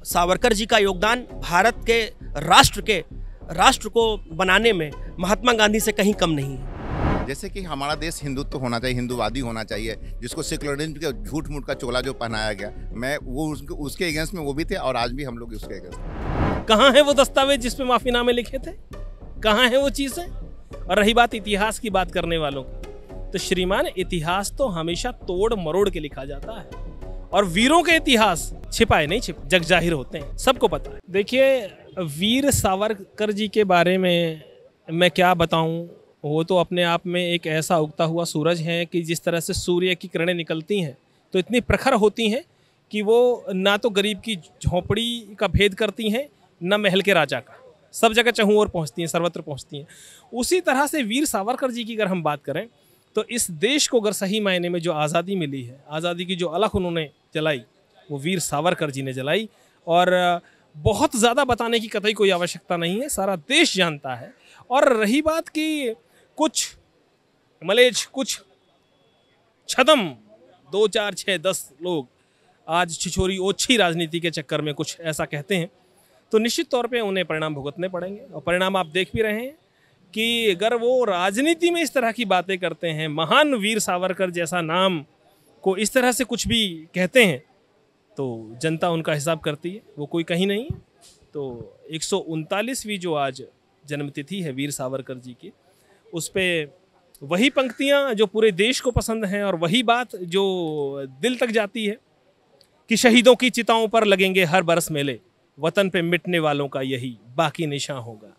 सावरकर जी का योगदान भारत के राष्ट्र को बनाने में महात्मा गांधी से कहीं कम नहीं है। जैसे कि हमारा देश हिंदुत्व होना चाहिए, हिंदूवादी होना चाहिए, जिसको सेक्युलरिज्म के झूठ मूठ का चोला जो पहनाया गया, मैं वो उसके अगेंस्ट में वो भी थे और आज भी हम लोग उसके अगेंस्ट। कहाँ है वो दस्तावेज जिस पे माफीनामे लिखे थे? कहाँ है वो चीजें? और रही बात इतिहास की बात करने वालों की, तो श्रीमान इतिहास तो हमेशा तोड़ मरोड़ के लिखा जाता है और वीरों के इतिहास छिपाए नहीं जग जाहिर होते हैं, सबको पता है। देखिए, वीर सावरकर जी के बारे में मैं क्या बताऊं, वो तो अपने आप में एक ऐसा उगता हुआ सूरज है कि जिस तरह से सूर्य की किरणें निकलती हैं तो इतनी प्रखर होती हैं कि वो ना तो गरीब की झोंपड़ी का भेद करती हैं, न महल के राजा का, सब जगह चहुँ ओर पहुँचती हैं, सर्वत्र पहुँचती हैं। उसी तरह से वीर सावरकर जी की अगर हम बात करें तो इस देश को अगर सही मायने में जो आज़ादी मिली है, आज़ादी की जो अलख उन्होंने जलाई, वो वीर सावरकर जी ने जलाई। और बहुत ज़्यादा बताने की कतई कोई आवश्यकता नहीं है, सारा देश जानता है। और रही बात कि कुछ मलेच्छ, कुछ छदम 2, 4, 6, 10 लोग आज छिछोरी ओछी राजनीति के चक्कर में कुछ ऐसा कहते हैं, तो निश्चित तौर पे उन्हें परिणाम भुगतने पड़ेंगे। और परिणाम आप देख भी रहे हैं कि अगर वो राजनीति में इस तरह की बातें करते हैं, महान वीर सावरकर जैसा नाम को इस तरह से कुछ भी कहते हैं, तो जनता उनका हिसाब करती है, वो कोई कहीं नहीं। तो 139वीं जो आज जन्मतिथि है वीर सावरकर जी की, उस पर वही पंक्तियाँ जो पूरे देश को पसंद हैं और वही बात जो दिल तक जाती है कि शहीदों की चिताओं पर लगेंगे हर बरस मेले, वतन पे मिटने वालों का यही बाकी निशान होगा।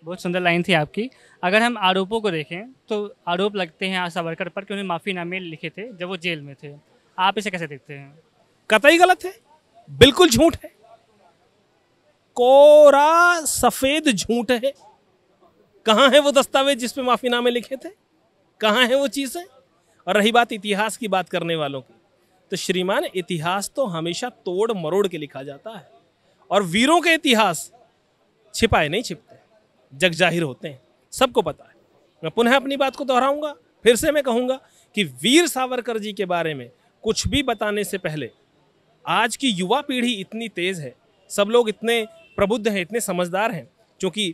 बहुत सुंदर लाइन थी आपकी। अगर हम आरोपों को देखें तो आरोप लगते हैं सावरकर पर कि उन्हें माफ़ीनामे लिखे थे जब वो जेल में थे, आप इसे कैसे देखते हैं? कतई गलत है, बिल्कुल झूठ है, कोरा सफेद झूठ है। कहाँ है वो दस्तावेज जिस पे माफीनामे लिखे थे? कहाँ है वो चीजें? और रही बात इतिहास की बात करने वालों की, तो श्रीमान इतिहास तो हमेशा तोड़ मरोड़ के लिखा जाता है और वीरों के इतिहास छिपाए नहीं छिपते, जग जाहिर होते हैं, सबको पता है। मैं पुनः अपनी बात को दोहराऊंगा, फिर से मैं कहूंगा कि वीर सावरकर जी के बारे में कुछ भी बताने से पहले आज की युवा पीढ़ी इतनी तेज है, सब लोग इतने प्रबुद्ध हैं, इतने समझदार हैं, क्योंकि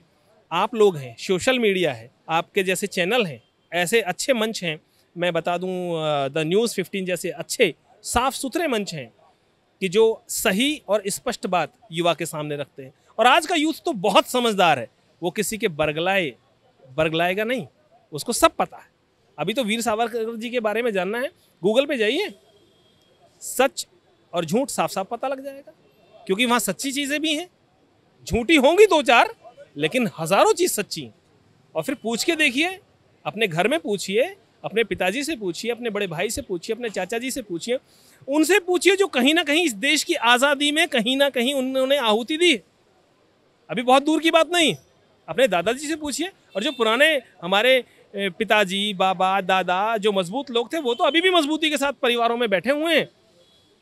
आप लोग हैं, सोशल मीडिया है, आपके जैसे चैनल हैं, ऐसे अच्छे मंच हैं। मैं बता दूं द न्यूज़ 15 जैसे अच्छे साफ सुथरे मंच हैं कि जो सही और स्पष्ट बात युवा के सामने रखते हैं। और आज का यूथ तो बहुत समझदार है, वो किसी के बरगलाएगा नहीं, उसको सब पता है। अभी तो वीर सावरकर जी के बारे में जानना है, गूगल पे जाइए, सच और झूठ साफ साफ पता लग जाएगा, क्योंकि वहाँ सच्ची चीज़ें भी हैं, झूठी होंगी 2-4, लेकिन हज़ारों चीज़ सच्ची। और फिर पूछ के देखिए, अपने घर में पूछिए, अपने पिताजी से पूछिए, अपने बड़े भाई से पूछिए, अपने चाचा जी से पूछिए, उनसे पूछिए जो कहीं ना कहीं इस देश की आज़ादी में कहीं ना कहीं उन्होंने आहुति दी। अभी बहुत दूर की बात नहीं, अपने दादाजी से पूछिए। और जो पुराने हमारे पिताजी, बाबा, दादा जो मजबूत लोग थे, वो तो अभी भी मजबूती के साथ परिवारों में बैठे हुए हैं,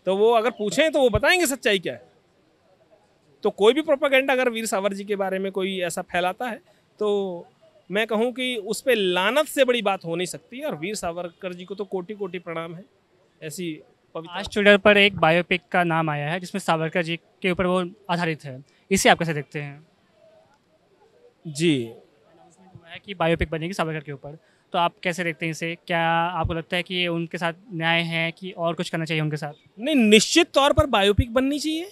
तो वो अगर पूछें तो वो बताएंगे सच्चाई क्या है। तो कोई भी प्रोपेगेंडा अगर वीर सावरकर जी के बारे में कोई ऐसा फैलाता है, तो मैं कहूँ कि उस पर लानत से बड़ी बात हो नहीं सकती। और वीर सावरकर जी को तो कोटि कोटि प्रणाम है। ऐसी आज ट्विटर पर एक बायोपिक का नाम आया है जिसमें सावरकर जी के ऊपर वो आधारित है, इसे आप कैसे देखते हैं? जी, अनाउंसमेंट हुआ है कि बायोपिक बनेगी सावरकर के ऊपर, तो आप कैसे देखते हैं इसे? क्या आपको लगता है कि ये उनके साथ न्याय है कि और कुछ करना चाहिए उनके साथ? नहीं, निश्चित तौर पर बायोपिक बननी चाहिए।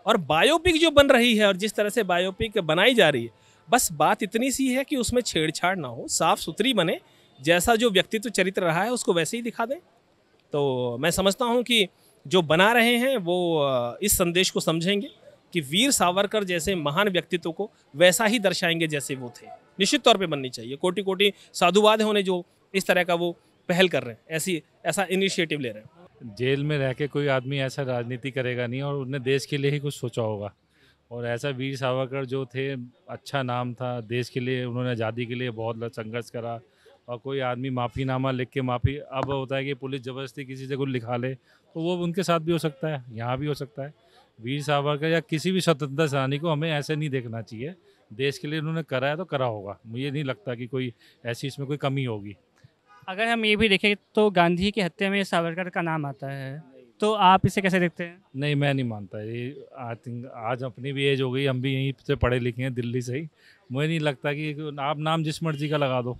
और बायोपिक जो बन रही है और जिस तरह से बायोपिक बनाई जा रही है, बस बात इतनी सी है कि उसमें छेड़छाड़ ना हो, साफ सुथरी बने, जैसा जो व्यक्तित्व चरित्र रहा है उसको वैसे ही दिखा दें। तो मैं समझता हूँ कि जो बना रहे हैं वो इस संदेश को समझेंगे कि वीर सावरकर जैसे महान व्यक्तित्व को वैसा ही दर्शाएंगे जैसे वो थे। निश्चित तौर पे बननी चाहिए। कोटि कोटि साधुवाद होने जो इस तरह का वो पहल कर रहे हैं, ऐसा इनिशिएटिव ले रहे हैं। जेल में रह के कोई आदमी ऐसा राजनीति करेगा नहीं, और उन्होंने देश के लिए ही कुछ सोचा होगा। और ऐसा वीर सावरकर जो थे, अच्छा नाम था देश के लिए, उन्होंने आज़ादी के लिए बहुत संघर्ष करा। और कोई आदमी माफ़ीनामा लिख के अब होता है कि पुलिस ज़बरदस्ती किसी से कुछ लिखा ले, तो वो उनके साथ भी हो सकता है, यहाँ भी हो सकता है। वीर सावरकर या किसी भी स्वतंत्रता सेनानी को हमें ऐसे नहीं देखना चाहिए। देश के लिए उन्होंने करा है तो करा होगा, मुझे नहीं लगता कि कोई ऐसी इसमें कोई कमी होगी। अगर हम ये भी देखें तो गांधी की हत्या में सावरकर का नाम आता है। तो आप इसे कैसे देखते हैं? नहीं, मैं नहीं मानता ये। आई थिंक आज अपनी भी एज हो गई, हम भी यहीं से पढ़े लिखे हैं, दिल्ली से ही। मुझे नहीं लगता कि आप नाम जिस मर्जी का लगा दो,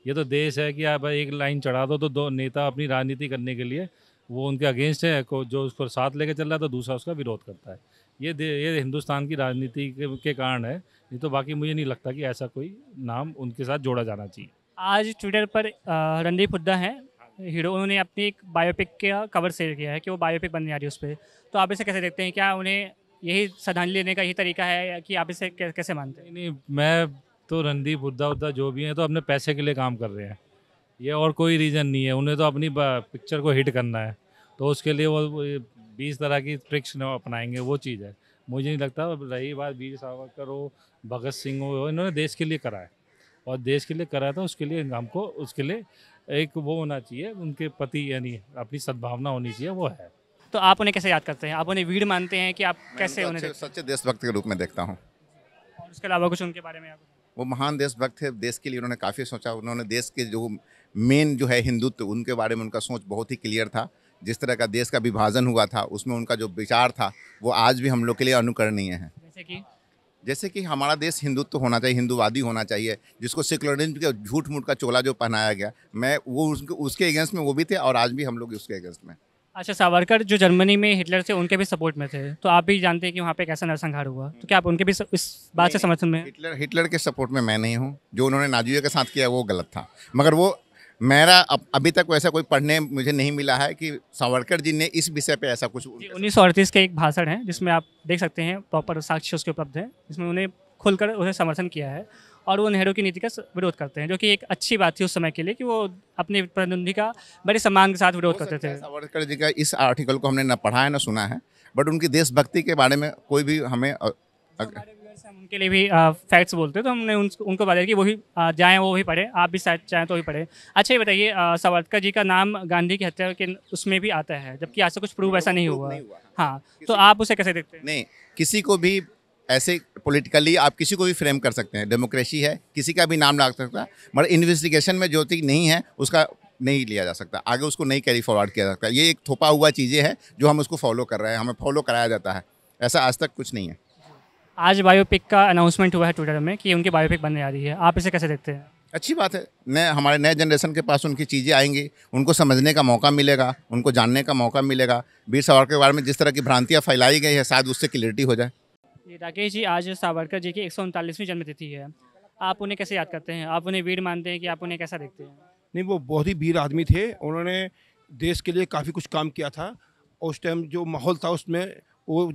ये तो देश है कि आप एक लाइन चढ़ा दो तो दो नेता अपनी राजनीति करने के लिए वो उनके अगेंस्ट है, जो उसको साथ लेके चल रहा है तो दूसरा उसका विरोध करता है। ये हिंदुस्तान की राजनीति के कारण है, नहीं तो बाकी मुझे नहीं लगता कि ऐसा कोई नाम उनके साथ जोड़ा जाना चाहिए। आज ट्विटर पर रणदीप हुड्डा हैं हीरो, उन्होंने अपनी एक बायोपिक का कवर शेयर किया है कि वो बायोपिक बनने आ रही है उस पर। तो आप इसे कैसे देखते हैं? क्या उन्हें यही श्रद्धांजलि लेने का यही तरीका है या कि आप इसे कैसे मानते हैं? नहीं, मैं तो रणदीप हुड्डा जो भी हैं तो अपने पैसे के लिए काम कर रहे हैं, ये और कोई रीज़न नहीं है। उन्हें तो अपनी पिक्चर को हिट करना है, तो उसके लिए वो 20 तरह की ट्रिक्स अपनाएंगे, वो चीज़ है। मुझे नहीं लगता। रही बात वीर सावरकर हो, भगत सिंह हो, इन्होंने देश के लिए करा है और देश के लिए करा था, उसके लिए हमको उसके लिए एक वो होना चाहिए, उनके प्रति यानी अपनी सद्भावना होनी चाहिए, वो है। तो आप उन्हें कैसे याद करते हैं? आप उन्हें वीर मानते हैं कि आप कैसे उन्हें देखते सच्चे देशभक्त के रूप में देखता हूँ। हैं? और उसके अलावा कुछ उनके बारे में आप? वो महान देशभक्त थे, देश के लिए उन्होंने काफ़ी सोचा। उन्होंने देश के जो मेन जो है हिंदुत्व, उनके बारे में उनका सोच बहुत ही क्लियर था। जिस तरह का देश का विभाजन हुआ था उसमें उनका जो विचार था वो आज भी हम लोग के लिए अनुकरणीय है। जैसे कि हमारा देश हिंदुत्व होना चाहिए, हिंदूवादी होना चाहिए, जिसको सेकुलरिज्म के झूठ मूठ का चोला जो पहनाया गया, मैं वो उसके अगेंस्ट में वो भी थे और आज भी हम लोग उसके अगेंस्ट में। अच्छा, सावरकर जो जर्मनी में हिटलर थे उनके भी सपोर्ट में थे, तो आप भी जानते हैं कि वहाँ पे कैसा नरसंहार हुआ, तो क्या आप उनके भी इस बात से समर्थन में हैं? हिटलर के सपोर्ट में मैं नहीं हूँ। जो उन्होंने नाजियों के साथ किया वो गलत था, मगर वो मेरा अभी तक वैसा कोई पढ़ने मुझे नहीं मिला है कि सावरकर जी ने इस विषय पे ऐसा कुछ। 1938 के एक भाषण है जिसमें आप देख सकते हैं, प्रॉपर साक्ष्य उसके उपलब्ध है, जिसमें उन्हें खुलकर उन्हें समर्थन किया है और वो नेहरू की नीति का विरोध करते हैं, जो कि एक अच्छी बात थी उस समय के लिए कि वो अपने प्रतिद्वंदी का बड़े सम्मान के साथ विरोध करते थे। सावरकर जी का इस आर्टिकल को हमने न पढ़ा है न सुना है, बट उनकी देशभक्ति के बारे में कोई भी हमें हम उनके लिए भी फैक्ट्स बोलते हैं, तो हमने उनको बताया कि वही जाएँ, वो भी पढ़े, आप भी शायद चाहें तो भी पढ़े। अच्छा, ये बताइए, सावरकर जी का नाम गांधी की हत्या के उसमें भी आता है, जबकि आज तक कुछ प्रूव ऐसा नहीं हुआ। हाँ, तो आप उसे कैसे देखते हैं? नहीं, किसी को भी ऐसे पॉलिटिकली आप किसी को भी फ्रेम कर सकते हैं, डेमोक्रेसी है, किसी का भी नाम ला सकता है, मगर इन्वेस्टिगेशन में जो चीज़ नहीं है उसका नहीं लिया जा सकता, आगे उसको नहीं कैरी फॉरवर्ड किया जा सकता। ये एक थोपा हुआ चीज़ें हैं जो हम उसको फॉलो कर रहे हैं, हमें फॉलो कराया जाता है, ऐसा आज तक कुछ नहीं है। आज बायोपिक का अनाउंसमेंट हुआ है ट्विटर में कि उनकी बायोपिक बनने आ रही है, आप इसे कैसे देखते हैं? अच्छी बात है, हमारे नए जनरेशन के पास उनकी चीज़ें आएंगी, उनको समझने का मौका मिलेगा, उनको जानने का मौका मिलेगा। वीर सावरकर के बारे में जिस तरह की भ्रांतियाँ फैलाई गई है, शायद उससे क्लियरिटी हो जाए। ये राकेश जी, आज सावरकर जी की 139वीं जन्मतिथि है, आप उन्हें कैसे याद करते हैं? आप उन्हें वीर मानते हैं कि आप उन्हें कैसा देखते हैं? नहीं, वो बहुत ही वीर आदमी थे, उन्होंने देश के लिए काफ़ी कुछ काम किया था। उस टाइम जो माहौल था उसमें वो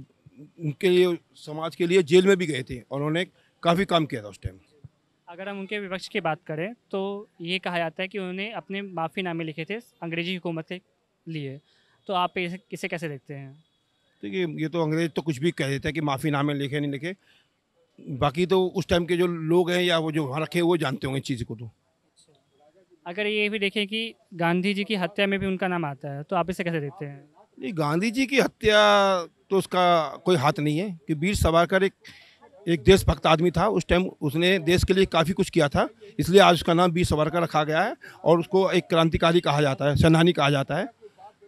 उनके लिए, समाज के लिए जेल में भी गए थे और उन्होंने काफ़ी काम किया था उस टाइम। अगर हम उनके विपक्ष की बात करें तो ये कहा जाता है कि उन्होंने अपने माफ़ीनामे लिखे थे अंग्रेजी हुकूमत के लिए, तो आप इसे कैसे देखते हैं? देखिए, ये तो अंग्रेज तो कुछ भी कह देते हैं कि माफ़ीनामे लिखे नहीं लिखे, बाकी तो उस टाइम के जो लोग हैं या वो जो वहाँ रखे वो जानते होंगे इस चीज़ को। तो अगर ये भी देखें कि गांधी जी की हत्या में भी उनका नाम आता है, तो आप इसे कैसे देखते हैं? नहीं, गांधी जी की हत्या तो उसका कोई हाथ नहीं है कि वीर सावरकर एक देशभक्त आदमी था। उस टाइम उसने देश के लिए काफ़ी कुछ किया था, इसलिए आज उसका नाम वीर सावरकर रखा गया है और उसको एक क्रांतिकारी कहा जाता है, सेनानी कहा जाता है।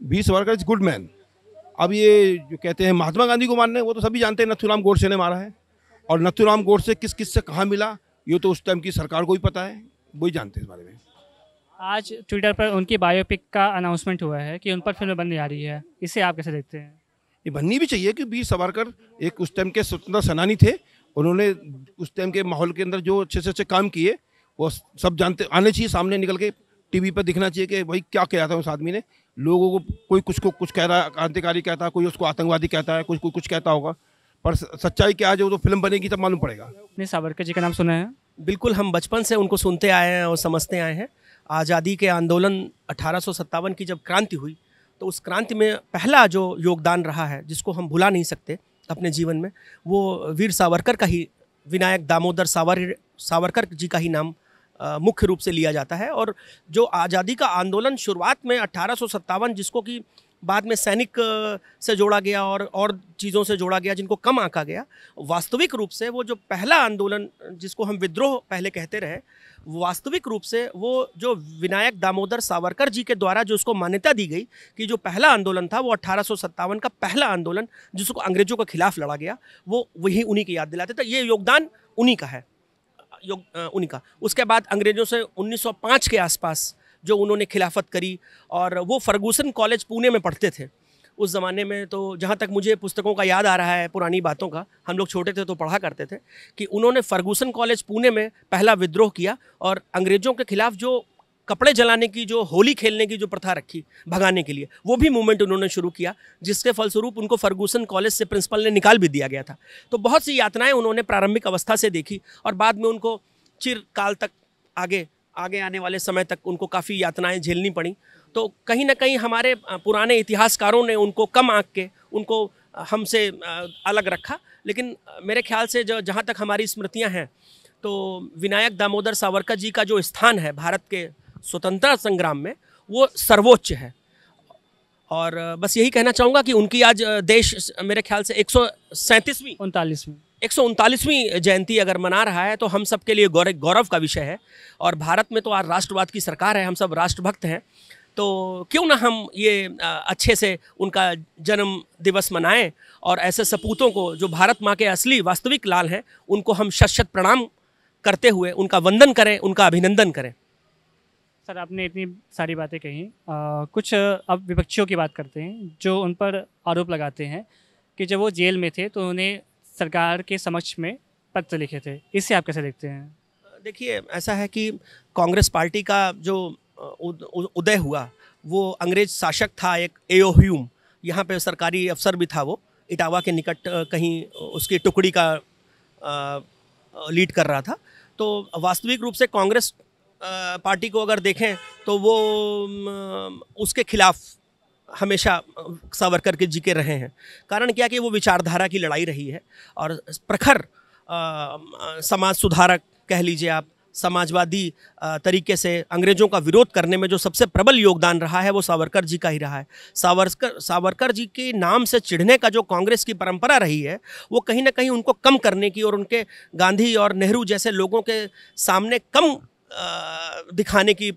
Veer Savarkar is good man. अब ये जो कहते हैं महात्मा गांधी को मानने, वो तो सभी जानते हैं नथुराम गोडसे ने मारा है, और नथुराम गोडसे किस किस से कहाँ मिला ये तो उस टाइम की सरकार को ही पता है, वही जानते हैं इस बारे में। आज ट्विटर पर उनकी बायोपिक का अनाउंसमेंट हुआ है कि उन पर फिल्म बनने आ रही है, इसे आप कैसे देखते हैं? ये बननी भी चाहिए कि वीर सावरकर एक उस टाइम के स्वतंत्रता सेनानी थे, उन्होंने उस टाइम के माहौल के अंदर जो अच्छे से अच्छे काम किए वो सब जानते, आने चाहिए सामने, निकल के टीवी पर दिखना चाहिए कि भाई क्या किया था उस आदमी ने। लोगों को कोई कुछ कह रहा है, क्रांतिकारी कहता है, कोई उसको आतंकवादी कहता है, कोई कुछ कहता होगा, पर सच्चाई क्या है जो तो फिल्म बनेगी तब मालूम पड़ेगा। आपने सावरकर जी का नाम सुना है? बिल्कुल, हम बचपन से उनको सुनते आए हैं और समझते आए हैं। आज़ादी के आंदोलन 1857 की जब क्रांति हुई तो उस क्रांति में पहला जो योगदान रहा है जिसको हम भुला नहीं सकते अपने जीवन में, वो वीर सावरकर का ही, विनायक दामोदर सावरकर जी का ही नाम मुख्य रूप से लिया जाता है। और जो आज़ादी का आंदोलन शुरुआत में 1857 जिसको कि बाद में सैनिक से जोड़ा गया और चीज़ों से जोड़ा गया जिनको कम आंका गया। वास्तविक रूप से वो जो पहला आंदोलन जिसको हम विद्रोह पहले कहते रहे, वास्तविक रूप से वो जो विनायक दामोदर सावरकर जी के द्वारा जो उसको मान्यता दी गई कि जो पहला आंदोलन था वो 1857 का पहला आंदोलन जिसको अंग्रेजों के खिलाफ लड़ा गया, वो वही उन्हीं की याद दिलाते थे। ये योगदान उन्हीं का है, उन्हीं का। उसके बाद अंग्रेजों से 1905 के आसपास जो उन्होंने खिलाफत करी, और वो फर्गूसन कॉलेज पुणे में पढ़ते थे उस ज़माने में। तो जहाँ तक मुझे पुस्तकों का याद आ रहा है, पुरानी बातों का, हम लोग छोटे थे तो पढ़ा करते थे कि उन्होंने फर्गूसन कॉलेज पुणे में पहला विद्रोह किया और अंग्रेज़ों के खिलाफ जो कपड़े जलाने की, जो होली खेलने की जो प्रथा रखी भगाने के लिए, वो भी मूवमेंट उन्होंने शुरू किया, जिसके फलस्वरूप उनको फर्गूसन कॉलेज से प्रिंसिपल ने निकाल भी दिया गया था। तो बहुत सी यातनाएं उन्होंने प्रारंभिक अवस्था से देखी और बाद में उनको चिरकाल तक आगे आने वाले समय तक उनको काफ़ी यातनाएं झेलनी पड़ी। तो कहीं ना कहीं हमारे पुराने इतिहासकारों ने उनको कम आंक के उनको हमसे अलग रखा। लेकिन मेरे ख्याल से जहाँ तक हमारी स्मृतियाँ हैं, तो विनायक दामोदर सावरकर जी का जो स्थान है भारत के स्वतंत्रता संग्राम में, वो सर्वोच्च है। और बस यही कहना चाहूँगा कि उनकी आज देश मेरे ख्याल से 139वीं जयंती अगर मना रहा है, तो हम सब के लिए गौरव का विषय है। और भारत में तो आज राष्ट्रवाद की सरकार है, हम सब राष्ट्रभक्त हैं, तो क्यों ना हम ये अच्छे से उनका जन्म दिवस मनाएं और ऐसे सपूतों को जो भारत माँ के असली वास्तविक लाल हैं, उनको हम शत प्रणाम करते हुए उनका वंदन करें, उनका अभिनंदन करें। सर, आपने इतनी सारी बातें कही, कुछ अब विपक्षियों की बात करते हैं जो उन पर आरोप लगाते हैं कि जब वो जेल में थे तो उन्हें सरकार के समक्ष में पत्र लिखे थे। इससे आप कैसे देखते हैं? देखिए, ऐसा है कि कांग्रेस पार्टी का जो उदय हुआ, वो अंग्रेज शासक था एक एओ ह्यूम, यहाँ पे सरकारी अफसर भी था, वो इटावा के निकट कहीं उसकी टुकड़ी का लीड कर रहा था। तो वास्तविक रूप से कांग्रेस पार्टी को अगर देखें तो वो उसके खिलाफ हमेशा सावरकर के जी के रहे हैं। कारण क्या कि वो विचारधारा की लड़ाई रही है और प्रखर समाज सुधारक कह लीजिए आप, समाजवादी तरीके से अंग्रेज़ों का विरोध करने में जो सबसे प्रबल योगदान रहा है वो सावरकर जी का ही रहा है। सावरकर जी के नाम से चिढ़ने का जो कांग्रेस की परंपरा रही है, वो कहीं ना कहीं उनको कम करने की और उनके गांधी और नेहरू जैसे लोगों के सामने कम दिखाने की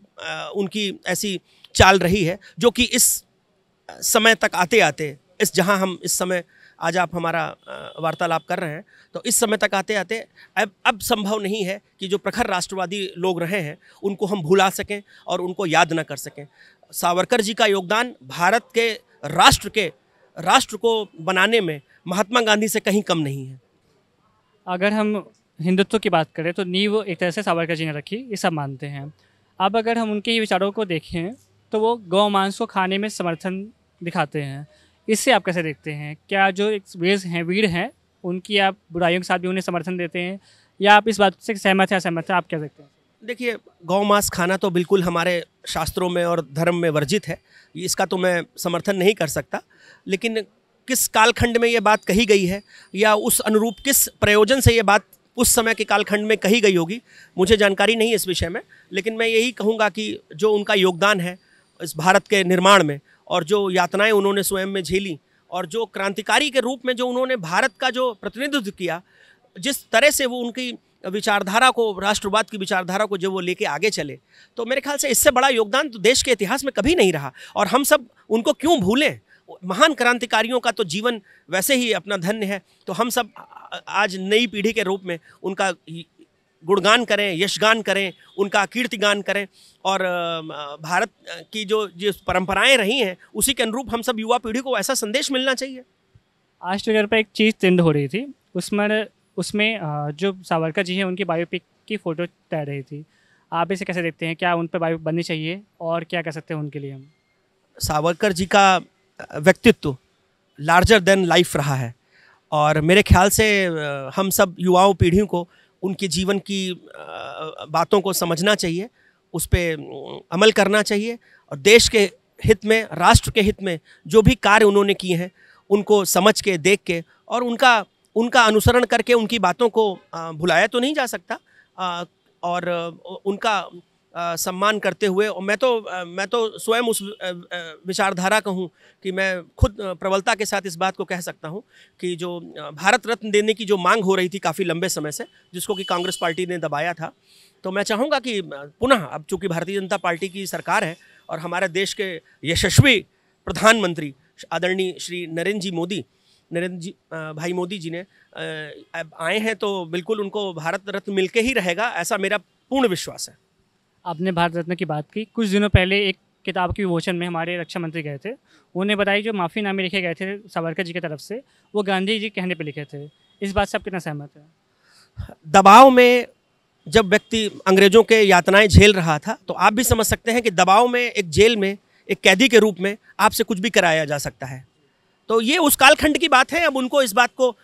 उनकी ऐसी चाल रही है, जो कि इस समय तक आते आते, इस जहां हम इस समय आज आप हमारा वार्तालाप कर रहे हैं, तो इस समय तक आते आते अब संभव नहीं है कि जो प्रखर राष्ट्रवादी लोग रहे हैं उनको हम भुला सकें और उनको याद न कर सकें। सावरकर जी का योगदान भारत के राष्ट्र को बनाने में महात्मा गांधी से कहीं कम नहीं है। अगर हम हिंदुत्व की बात करें तो नींव एक तरह से सावरकर जी ने रखी, ये सब मानते हैं। अब अगर हम उनके ही विचारों को देखें तो वो गौ मांस को खाने में समर्थन दिखाते हैं। इससे आप कैसे देखते हैं? क्या जो एक वीर हैं उनकी आप बुराइयों के साथ भी उन्हें समर्थन देते हैं, या आप इस बात से सहमत हैं असहमत हैं? आप क्या देखते हैं? देखिए, गौ मांस खाना तो बिल्कुल हमारे शास्त्रों में और धर्म में वर्जित है, इसका तो मैं समर्थन नहीं कर सकता। लेकिन किस कालखंड में ये बात कही गई है या उस अनुरूप किस प्रयोजन से ये बात उस समय के कालखंड में कही गई होगी, मुझे जानकारी नहीं है इस विषय में। लेकिन मैं यही कहूँगा कि जो उनका योगदान है इस भारत के निर्माण में, और जो यातनाएं उन्होंने स्वयं में झेली, और जो क्रांतिकारी के रूप में जो उन्होंने भारत का जो प्रतिनिधित्व किया, जिस तरह से वो उनकी विचारधारा को, राष्ट्रवाद की विचारधारा को जो वो लेके आगे चले, तो मेरे ख्याल से इससे बड़ा योगदान तो देश के इतिहास में कभी नहीं रहा। और हम सब उनको क्यों भूलें? महान क्रांतिकारियों का तो जीवन वैसे ही अपना धन्य है। तो हम सब आज नई पीढ़ी के रूप में उनका गुणगान करें, यशगान करें, उनका कीर्तिगान करें, और भारत की जो परंपराएं रही हैं उसी के अनुरूप हम सब युवा पीढ़ी को ऐसा संदेश मिलना चाहिए। आज ट्विटर पर एक चीज़ ट्रेंड हो रही थी, उसमें जो सावरकर जी हैं उनकी बायोपिक की फ़ोटो तैर रही थी। आप इसे कैसे देखते हैं? क्या उन पर बायो बननी चाहिए और क्या कर सकते हैं उनके लिए हम? सावरकर जी का व्यक्तित्व लार्जर देन लाइफ रहा है, और मेरे ख्याल से हम सब युवाओं पीढ़ियों को उनके जीवन की बातों को समझना चाहिए, उस पर अमल करना चाहिए, और देश के हित में, राष्ट्र के हित में जो भी कार्य उन्होंने किए हैं उनको समझ के, देख के, और उनका अनुसरण करके उनकी बातों को भुलाया तो नहीं जा सकता, और उनका सम्मान करते हुए, और मैं तो स्वयं उस विचारधारा का हूँ कि मैं खुद प्रबलता के साथ इस बात को कह सकता हूँ कि जो भारत रत्न देने की जो मांग हो रही थी काफ़ी लंबे समय से, जिसको कि कांग्रेस पार्टी ने दबाया था, तो मैं चाहूँगा कि पुनः अब चूँकि भारतीय जनता पार्टी की सरकार है और हमारे देश के यशस्वी प्रधानमंत्री आदरणीय श्री नरेंद्र जी भाई मोदी जी ने अब आए हैं, तो बिल्कुल उनको भारत रत्न मिलके ही रहेगा, ऐसा मेरा पूर्ण विश्वास है। आपने भारत रत्न की बात की। कुछ दिनों पहले एक किताब के विमोचन में हमारे रक्षा मंत्री गए थे। उन्होंने बताया जो माफ़ीनामे लिखे गए थे सावरकर जी की तरफ से, वो गांधी जी के कहने पे लिखे थे। इस बात से आप कितना सहमत हैं? दबाव में जब व्यक्ति अंग्रेजों के यातनाएं झेल रहा था, तो आप भी समझ सकते हैं कि दबाव में एक जेल में एक कैदी के रूप में आपसे कुछ भी कराया जा सकता है। तो ये उस कालखंड की बात है। अब उनको इस बात को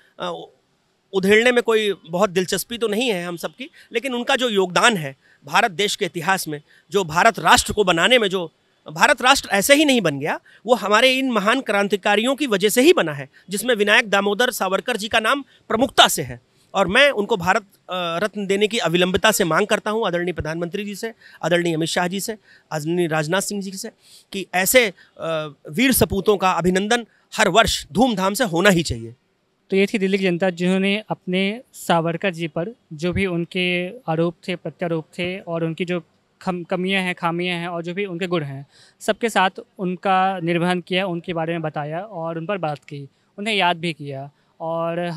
उधेड़ने में कोई बहुत दिलचस्पी तो नहीं है हम सबकी, लेकिन उनका जो योगदान है भारत देश के इतिहास में, जो भारत राष्ट्र को बनाने में, जो भारत राष्ट्र ऐसे ही नहीं बन गया, वो हमारे इन महान क्रांतिकारियों की वजह से ही बना है, जिसमें विनायक दामोदर सावरकर जी का नाम प्रमुखता से है। और मैं उनको भारत रत्न देने की अविलंबिता से मांग करता हूं आदरणीय प्रधानमंत्री जी से, आदरणीय अमित शाह जी से, आदरणीय राजनाथ सिंह जी से, कि ऐसे वीर सपूतों का अभिनंदन हर वर्ष धूमधाम से होना ही चाहिए। तो ये थी दिल्ली की जनता, जिन्होंने अपने सावरकर जी पर जो भी उनके आरोप थे, प्रत्यारोप थे, और उनकी जो कमियां हैं, खामियां हैं, और जो भी उनके गुण हैं, सबके साथ उनका निर्वहन किया, उनके बारे में बताया और उन पर बात की, उन्हें याद भी किया। और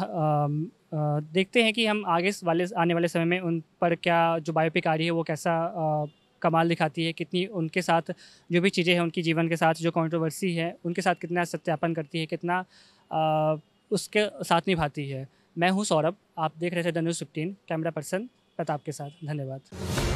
देखते हैं कि हम आने वाले समय में उन पर क्या जो बायोपिक आ रही है वो कैसा कमाल दिखाती है, कितनी उनके साथ जो भी चीज़ें हैं, उनकी जीवन के साथ जो कंट्रोवर्सी है उनके साथ कितना सत्यापन करती है, कितना उसके साथ निभाती है। मैं हूं सौरभ, आप देख रहे थे the news 15, camera person Pratap के साथ। धन्यवाद।